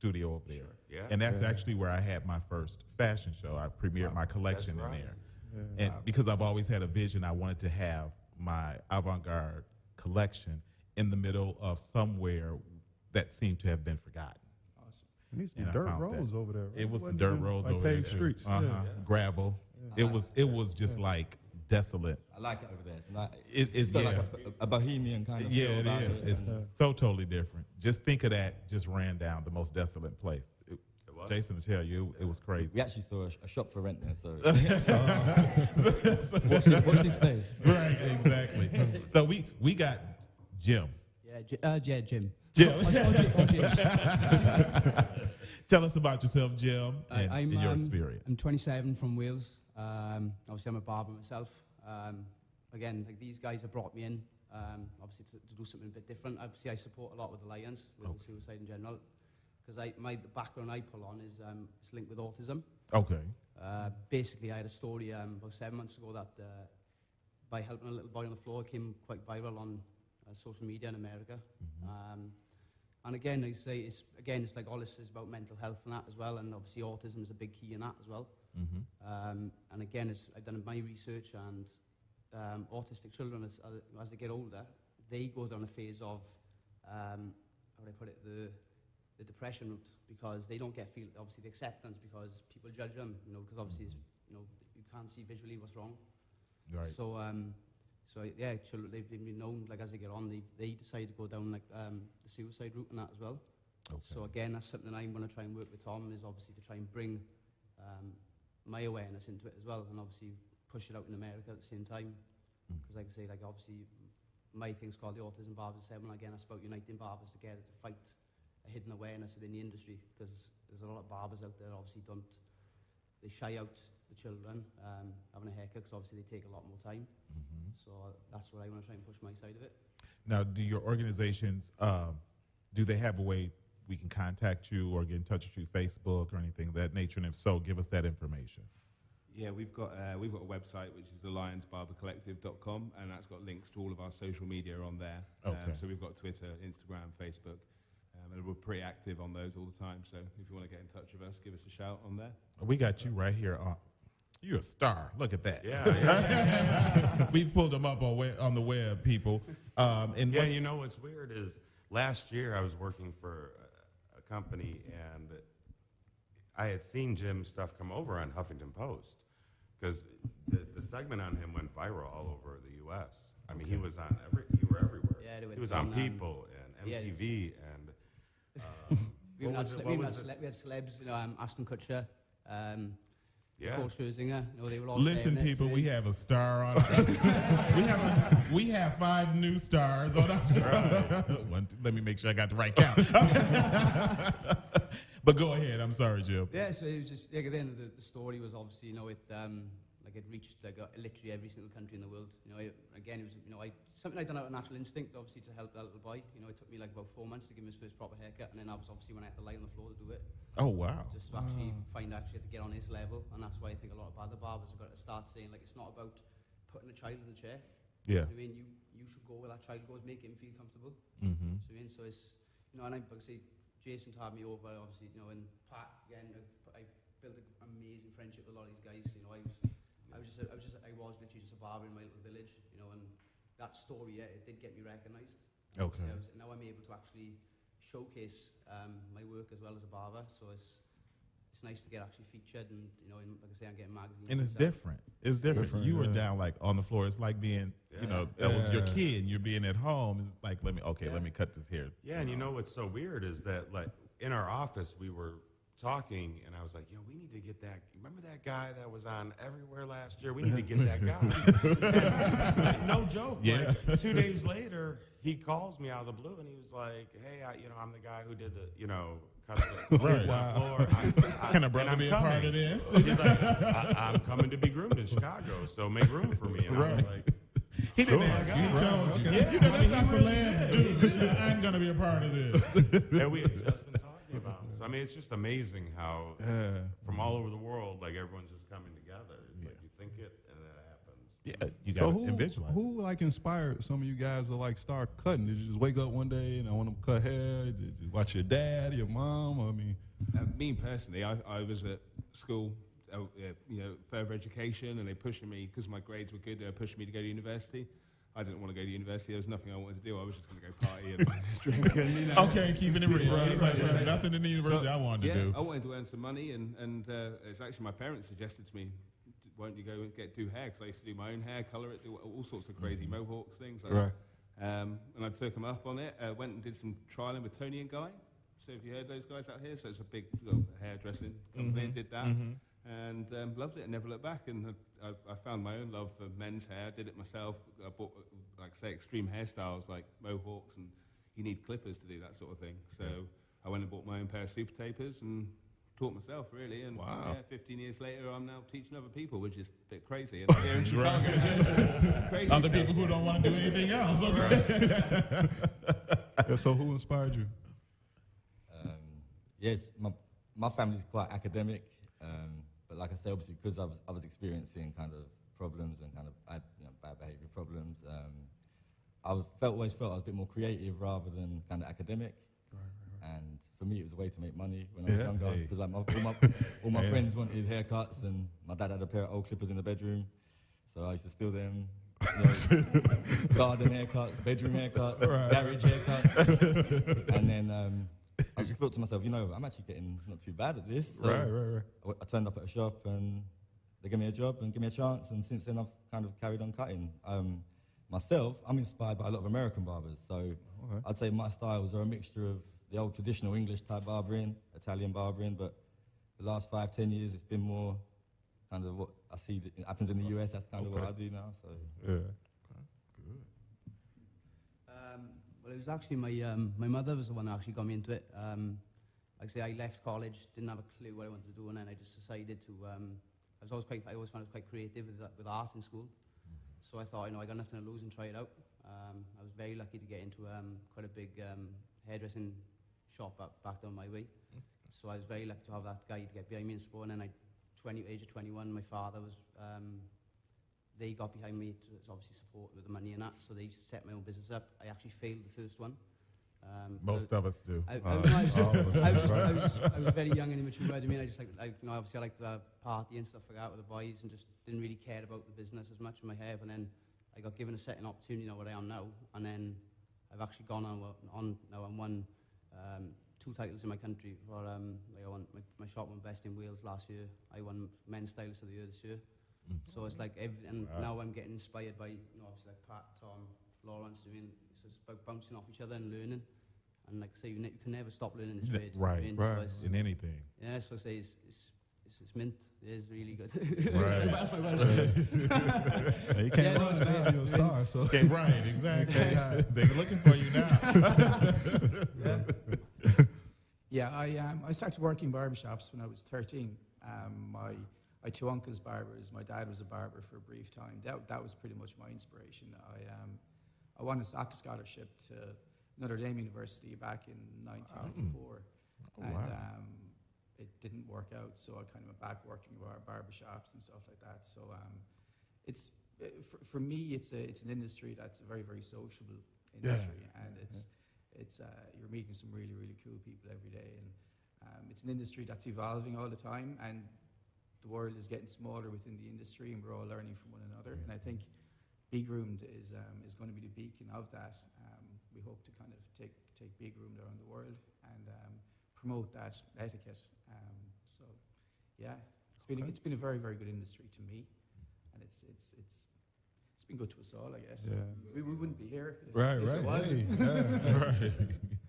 studio over there. Yeah. And that's actually where I had my first fashion show. I premiered my collection in there. And because I've always had a vision, I wanted to have my avant-garde collection in the middle of somewhere that seemed to have been forgotten. Need some dirt roads over there. Right? It was some dirt roads over there. Paved streets. Gravel. It was just like desolate. I like it over there. It's, like, It's like a bohemian kind of yeah, feel it about is. It's so totally different. Just think of that. Just ran down the most desolate place. Jason, to tell you, it was crazy. We actually saw a shop for rent there, so Watch this space. Right, exactly. So we got Jim. Yeah, Jim. Jim. Jim. Tell us about yourself, Jim, and your experience. I'm 27 from Wales. Obviously, I'm a barber myself. Again, like these guys have brought me in, obviously to do something a bit different. Obviously, I support a lot with the Lions, with the suicide in general, because the background I pull on is it's linked with autism. Okay. Basically, I had a story about 7 months ago that by helping a little boy on the floor, it came quite viral on social media in America. And again, I say it's like all this is about mental health and that as well, and obviously autism is a big key in that as well. And again, I've done my research, and autistic children, as they get older, they go down a phase of, how do I put it, the depression route, because they don't obviously the acceptance, because people judge them, because obviously you can't see visually what's wrong. Right. So yeah, children, they've been known, like as they get on, they decide to go down like the suicide route and that as well. Okay. So again, that's something I'm going to try and work with Tom, is obviously to try and bring my awareness into it as well, and obviously push it out in America at the same time. Because like I say, like obviously my thing's called the Autism Barbers 7, again that's about uniting barbers together to fight a hidden awareness within the industry, because there's a lot of barbers out there obviously they shy out the children having a haircut, because obviously they take a lot more time. So that's what I want to try and push my side of it. Now, do your organizations, do they have a way we can contact you or get in touch with you, Facebook or anything of that nature? And if so, give us that information. Yeah, we've got a website, which is thelionsbarbercollective.com, and that's got links to all of our social media on there. Okay. So we've got Twitter, Instagram, Facebook, and we're pretty active on those all the time. So if you want to get in touch with us, give us a shout on there. We got you right here. You're a star. Look at that. Yeah. We've pulled them up on the web, people. And Yeah, you know what's weird is last year I was working for a company, and I had seen Jim's stuff come over on Huffington Post, because the segment on him went viral all over the U.S. I mean, you were everywhere. Yeah, he was on People and MTV and we had celebs, Ashton Kutcher, Paul Scherzinger. They were all listen, people, we have a star on we have 5 new stars on our show. Let me make sure I got the right count. But go ahead. I'm sorry, Jim. Yeah, so it was just, like, at the end of the story was obviously, it reached literally every single country in the world. Again, it was, something I'd done out of natural instinct, obviously, to help that little boy. It took me like about 4 months to give him his first proper haircut, and then I was obviously when I had to lie on the floor to do it. Oh, wow. Just to actually to get on his level, and that's why I think a lot of other barbers have got to start saying, like, it's not about putting a child in a chair. Yeah. I mean, you should go where that child goes, make him feel comfortable. So it's, and I say, Jason to have me over, obviously, and Pat, again, I've built an amazing friendship with a lot of these guys. I was literally just a barber in my little village, and that story, it did get me recognised. Okay. Now I'm able to actually showcase my work as well as a barber, so it's nice to get actually featured, and like I say, I'm getting magazines. And it's different. It's different. You were down like on the floor. It's like being, that was your kid, and you're being at home. It's like, let me cut this hair. Yeah, and what's so weird is that, like, in our office we were talking, and I was like, we need to get that. Remember that guy that was on everywhere last year? We need to get that guy. And, no joke. Yeah. Like, 2 days later, he calls me out of the blue, and he was like, "Hey, I'm the guy who did the, cut the floor. Can a brother be a part of this?" He's like, I'm coming to B-Groomed in Chicago, so make room for me. And I was like, he didn't ask you. He told you. Yeah, that's how celebs do. I'm going to be a part of this. And we had just been talking about it. So, I mean, it's just amazing how from all over the world, like, everyone's just coming together. It's like you think it, and then it happens. Yeah, you So got to visualize. who like inspired some of you guys to like start cutting? Did you just wake up one day and I want to cut hair? Did you watch your dad, your mom? I mean, Me personally, I was at school, further education, and they pushing me, because my grades were good, they were pushing me to go to university. I didn't want to go to university. There was nothing I wanted to do. I was just going to go party and drink and, you know. Okay, keeping it real. He's like, there's nothing in the university I wanted to do. I wanted to earn some money, and it's actually my parents suggested to me, won't you go and do hair? Because I used to do my own hair, colour it, do all sorts of crazy mohawks, things like that. And I took them up on it. Went and did some trialing with Tony and Guy. So have you heard those guys out here? So it's a big hairdressing company. Did that and loved it and never looked back. And I found my own love for men's hair. Did it myself. I bought, like say, extreme hairstyles like mohawks, and you need clippers to do that sort of thing. So I went and bought my own pair of super tapers and taught myself, really. And 15 years later, I'm now teaching other people, which is a bit crazy. And here in Chicago, crazy Other stuff. people who don't want to do anything else. Okay. Yeah, so who inspired you? Yes, my family's quite academic, but like I say, obviously, because I was experiencing kind of problems and kind of bad behaviour problems, always felt I was a bit more creative rather than kind of academic. And for me, it was a way to make money when I was younger, because like all my friends wanted haircuts, and my dad had a pair of old clippers in the bedroom, so I used to steal them. Garden haircuts, bedroom haircuts, garage haircuts, and then I just thought to myself, I'm actually getting not too bad at this. So Right. I turned up at a shop and they gave me a job and gave me a chance, and since then I've kind of carried on cutting. Myself, I'm inspired by a lot of American barbers, so I'd say my styles are a mixture of the old traditional English type barbering, Italian barbering, but the last 5-10 years it's been more kind of what I see that happens in the US. That's kind of what I do now. So Well, it was actually my mother was the one who actually got me into it. Like I say, I left college, didn't have a clue what I wanted to do, and then I just decided to. I always found I was quite creative with art in school, so I thought, I got nothing to lose and try it out. I was very lucky to get into quite a big hairdressing shop back down my way, so I was very lucky to have that guy to get behind me in sport. And then age of 21, my father was. They got behind me to obviously support with the money and that, so they set my own business up. I actually failed the first one. Most of us do. I was very young and immature. I mean, obviously I liked the party and stuff like that with the boys, and just didn't really care about the business as much in my head. And then I got given a second opportunity, where I am now, and then I've actually gone on now and won 2 titles in my country. For I won my shop won best in Wales last year. I won men's stylist of the year this year. So it's like, now I'm getting inspired by, obviously like Pat, Tom, Lawrence. I mean, so it's about bouncing off each other and learning. And like I say, you can never stop learning this trade. Right. So In anything. Yeah, so I say it's mint. It is really good. Right. That's my You can't run now, you're a star. So Right, exactly. They're looking for you now. Yeah, I started working barbershops when I was 13. My 2 uncles barbers. My dad was a barber for a brief time. That was pretty much my inspiration. I won a soccer scholarship to Notre Dame University back in 1994, it didn't work out. So I kind of went back working barbershops and stuff like that. So it's for me, it's an industry that's a very, very sociable industry, and it's you're meeting some really, really cool people every day, and it's an industry that's evolving all the time, and the world is getting smaller within the industry, and we're all learning from one another. And I think B-Groomed is going to be the beacon of that. We hope to kind of take B-Groomed around the world and promote that etiquette. It's been a very, very good industry to me, and it's been good to us all, I guess. Yeah. We wouldn't be here if right. it wasn't. Right.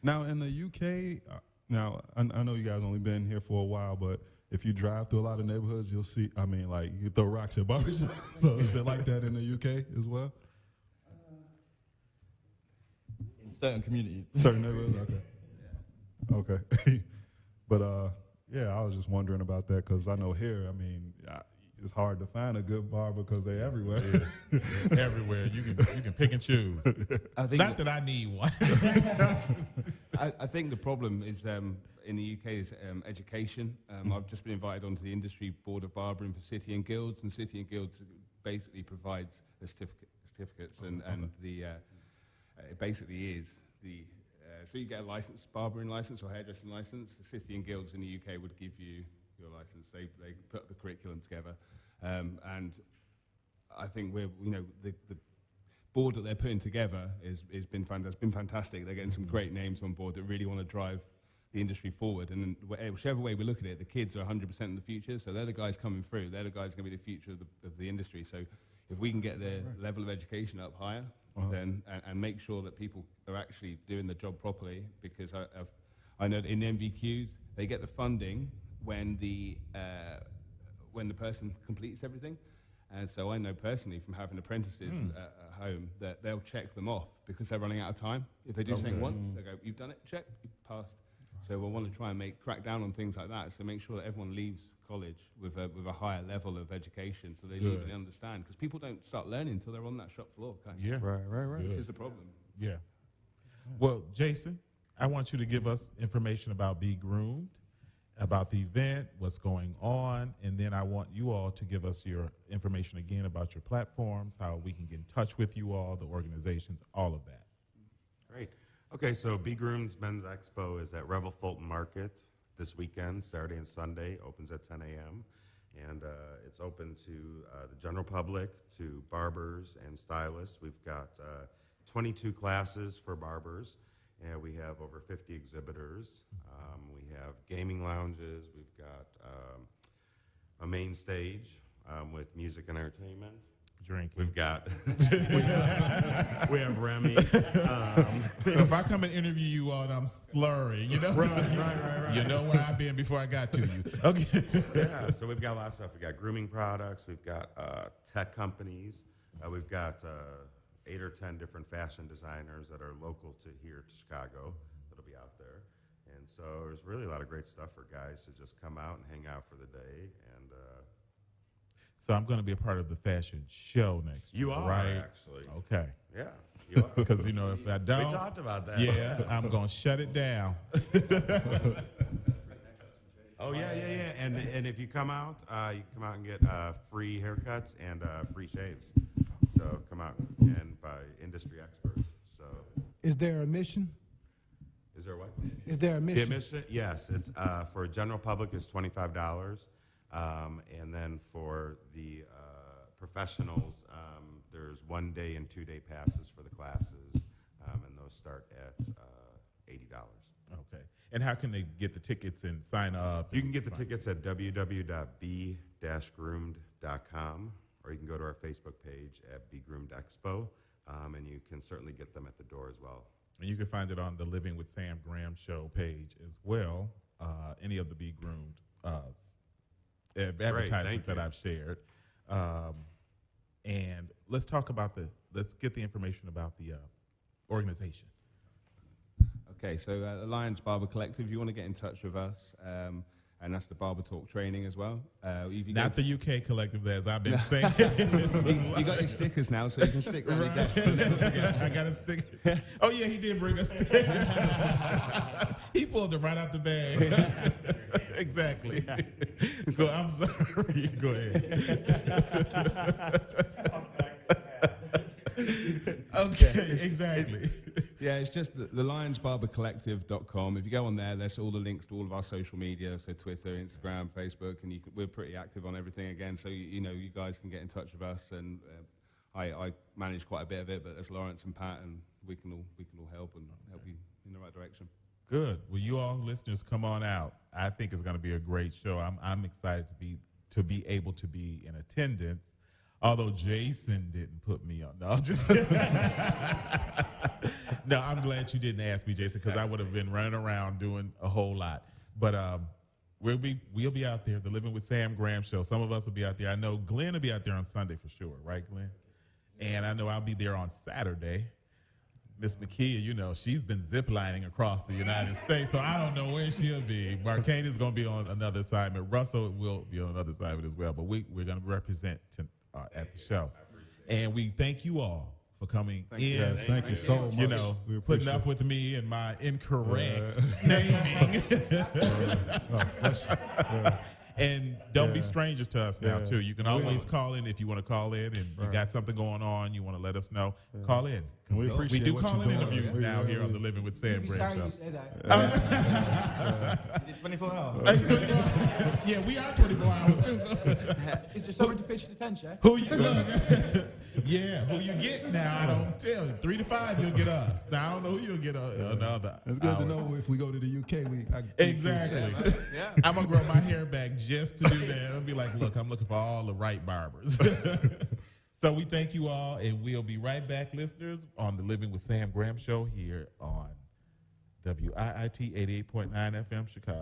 Now in the UK, now I know you guys only been here for a while, but if you drive through a lot of neighborhoods, you'll see. I mean, like you throw rocks at barbers. So is it like that in the UK as well? in certain communities. Certain neighborhoods, okay. Okay, but I was just wondering about that because I know here, I mean, it's hard to find a good barber because they're everywhere. Everywhere. You can pick and choose. Not that I need one. I think the problem is in the UK is education. I've just been invited onto the industry board of barbering for City and Guilds, and City and Guilds basically provides the certificates, and the it basically is the so you get a license, barbering license or hairdressing license. The City and Guilds in the UK would give you your license. They put the curriculum together, and I think the board that they're putting together has been fantastic. They're getting some great names on board that really want to drive the industry forward. And whichever way we look at it, the kids are 100% in the future. So they're the guys coming through. They're the guys going to be the future of the industry. So if we can get their level of education up higher, then and make sure that people are actually doing the job properly, because I know that in MVQs they get the funding when the person completes everything. And so I know personally from having apprentices at home that they'll check them off because they're running out of time. If they do something once, they go, "You've done it, check, you've passed." So we'll want to try and crack down on things like that. So make sure that everyone leaves college with a higher level of education, so they really understand. Because people don't start learning until they're on that shop floor. Yeah, right. Which is the problem. Yeah. Well, Jason, I want you to give us information about B-Groomed, about the event, what's going on, and then I want you all to give us your information again about your platforms, how we can get in touch with you all, the organizations, all of that. Great. Okay, so B-Groomed's Men's Expo is at Revel Fulton Market this weekend, Saturday and Sunday. Opens at 10 a.m. And it's open to the general public, to barbers and stylists. We've got 22 classes for barbers, and we have over 50 exhibitors. We have gaming lounges. We've got a main stage with music and entertainment. Drinking. We've got we have Remy. If I come and interview you all and I'm slurring, you know, Right. you know where I've been before I got to you. Okay. Yeah, so we've got a lot of stuff. We've got grooming products. We've got tech companies. We've got 8 or 10 different fashion designers that are local to here to Chicago that'll be out there. And so there's really a lot of great stuff for guys to just come out and hang out for the day. And So I'm going to be a part of the fashion show next you week, are, right? actually. Okay. Yeah, you are. Because, you know, if I We don't, talked about that. yeah, I'm going to shut it down. Oh, yeah. And if you come out, you can come out and get free haircuts and free shaves. So come out and by industry experts. So Is there a mission? is there what? Is there a The mission? admission? Yes, it's for general public is $25, and then for the professionals, there's 1 day and 2 day passes for the classes, and those start at $80. Okay. And how can they get the tickets and sign up? You can get the tickets at www.b-groomed.com, or you can go to our Facebook page at B-Groomed Expo, and you can certainly get them at the door as well. And you can find it on the Living with Sam Graham show page as well. Any of the B-Groomed advertisements that I've shared. And let's get the information about the organization. Okay, so the Lions Barber Collective, you want to get in touch with us, and that's the Barber Talk training as well. Not the UK collective, as I've been saying. You got your stickers now, so you can stick around your desk. Never forget. I got a sticker. Oh, yeah, he did bring a sticker. He pulled it right out the bag. Exactly. So I'm sorry. Go ahead. Okay, exactly. Yeah, it's just the lionsbarbercollective.com. If you go on there, there's all the links to all of our social media, so Twitter, Instagram, Facebook, and we're pretty active on everything again. So you guys can get in touch with us, and I manage quite a bit of it, but there's Lawrence and Pat, and we can all help you in the right direction. Good. Well, you all listeners, come on out. I think it's going to be a great show. I'm excited to be able to be in attendance. Although Jason didn't put me on. No, no, I'm glad you didn't ask me, Jason, because I would have been running around doing a whole lot. But we'll be out there, the Living with Sam Graham show. Some of us will be out there. I know Glenn will be out there on Sunday for sure, right, Glenn? And I know I'll be there on Saturday. Miss McKee, she's been ziplining across the United States, so I don't know where she'll be. Marquette is going to be on another side, but Russell will be on another side of it as well. But we're going to represent at the show. And we thank you all for coming in. Yes, thank you so much. We putting up with me and my incorrect naming. And don't be strangers to us now, too. You can always call in if you want to call in and you got something going on, you want to let us know, call in. We appreciate do what call in you're doing. interviews now here on the Living with Sam Be Graham sorry show. you said that. It's 24 hours. Yeah, we are 24 hours too. So. Is there someone to pitch the tent, Jack? Who you yeah, who you get now, I don't tell you. 3 to 5, you'll get us. Now, I don't know who you'll get another It's good hour. to know if we go to the UK. Exactly. I'm going to grow my hair back just to do that. I'll be like, look, I'm looking for all the right barbers. So we thank you all, and we'll be right back, listeners, on the Living with Sam Graham show here on WIIT 88.9 FM Chicago.